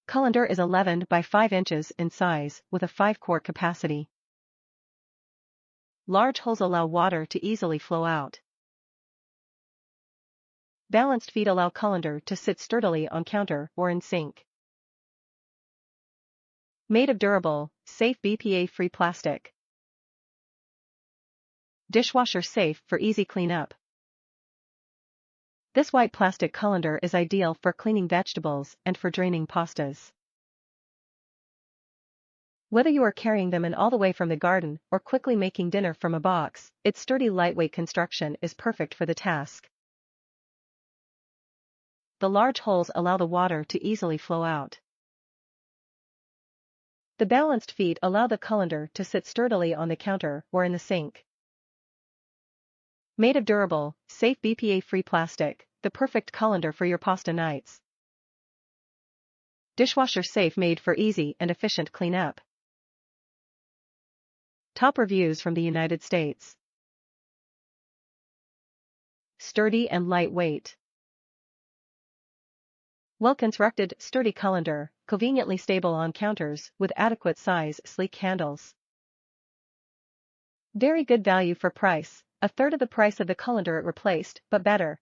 Colander is 11 by 5 inches in size with a 5-quart capacity. Large holes allow water to easily flow out. Balanced feet allow colander to sit sturdily on counter or in sink. Made of durable, safe BPA-free plastic. Dishwasher safe for easy cleanup. This white plastic colander is ideal for cleaning vegetables and for draining pastas. Whether you are carrying them in all the way from the garden or quickly making dinner from a box, its sturdy lightweight construction is perfect for the task. The large holes allow the water to easily flow out. The balanced feet allow the colander to sit sturdily on the counter or in the sink. Made of durable, safe BPA-free plastic, the perfect colander for your pasta nights. Dishwasher safe, made for easy and efficient cleanup. Top reviews from the United States. Sturdy and lightweight. Well-constructed, sturdy colander, conveniently stable on counters with adequate size, sleek handles. Very good value for price, a third of the price of the colander it replaced, but better.